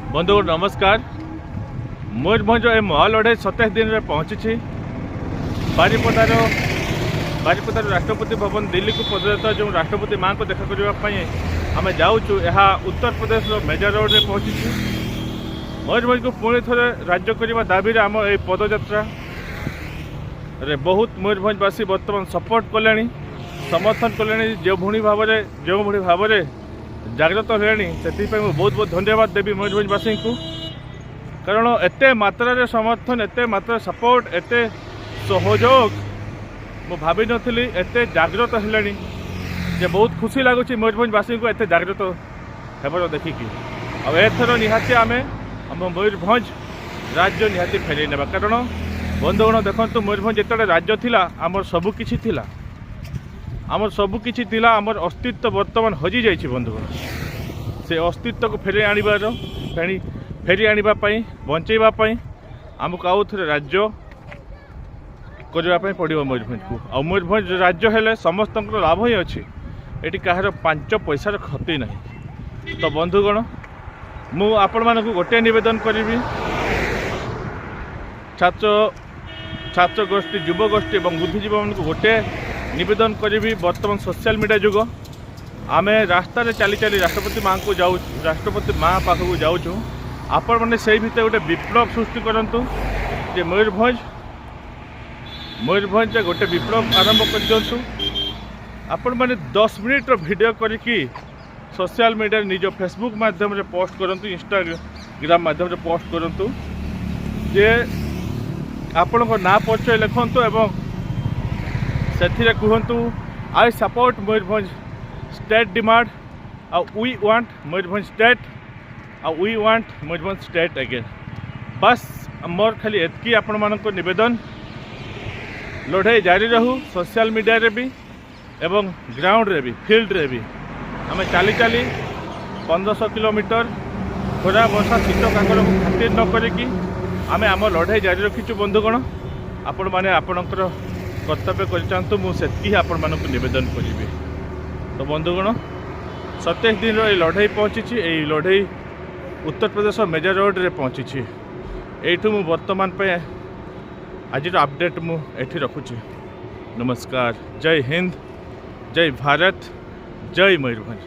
बंधु नमस्कार। मयूरभंज ए महालड़े 27 दिन में पहुँची। बारिपदार राष्ट्रपति भवन दिल्ली को पदयात्रा जो राष्ट्रपति माँ को देखा करने आम जाऊँ यह उत्तर प्रदेश मेजर रोड में पहुँची। मयूरभंज को पुणी थे राज्य करने दाबी आम ये पदयात्रा रे बहुत मयूरभंजवासी बर्तमान सपोर्ट कले समर्थन कले जो भाव में जागृत है से बहुत बहुत धन्यवाद देवी मयूरभंजवासी को। कारण एत मात्रा समर्थन एत मात्रा सपोर्ट एत सहयोग मु भावी नी एत जागृत है बहुत खुशी लगुच मयूरभंजवासी को एत जागृत हेबर देखिकी। अब एथर निहाती आम मयूरभंज राज्य निहाती फेरई नेबा। कारण बंधुगण देखो मयूरभंज जिते राज्य थिला आमर सबुकिछि थिला आमर अस्तित्व वर्तमान हजि जाइछि। बंधुगण से अस्तित्व को फेरी आनिबापाई बंचैबापाई आमको आउ थे राज्य करने पड़ो मयूरभंज को। आ मयूरभंज राज्य हेले समस्त लाभ ही अच्छी ये कहार 5 पैसार क्षति ना। तो बंधुगण मु आपण मानक गोटे निवेदन करी छात्र गोष्ठी युव गोष्ठी और बुद्धिजीवी मान गोटे निवेदन करी। बर्तमान सोशल मीडिया जुग आम रास्तार चली चली राष्ट्रपति माँ को जाऊँ राष्ट्रपति माँ पाखक जाऊँ आपण मैंने से भितर गोटे विप्लव सृष्टि करूँ जे मयूरभंज गोटे विप्लव आरंभ कर दिंतु। आपण मैंने 10 मिनिट वीडियो करके सोशल मीडिया निज फेसबुक माध्यम रे पोस्ट करंतु इंस्टाग्राम माध्यम रे पोस्ट करंतु जे आपण को ना परिचय लिखंतु एवं से कहतु I support Mayurbhanj state demand we want Mayurbhanj state we want Mayurbhanj state again. बस मोर खाली एतकी आपण मानक निवेदन लड़ाई जारी रहू सोशल मीडिया रे भी एवं ग्राउंड रे भी फील्ड रे भी आम चली चली 1500 किलोमीटर खरा वर्षा शीत काकर खातिर न करिकी आम आम लड़ाई जारी रखीचु। बंधुगण आपण मैंने आपणकर कर्तव्य कर मुझे आपण मानक निवेदन करी। तो बंधुगण 27 दिन लड़ाई पहुँची यही लड़ाई उत्तर प्रदेश मेजर रोड रे पहुँची। यू मु वर्तमान पे आज अपडेट मुझे रखुची। नमस्कार। जय हिंद, जय भारत, जय मयूरभंज।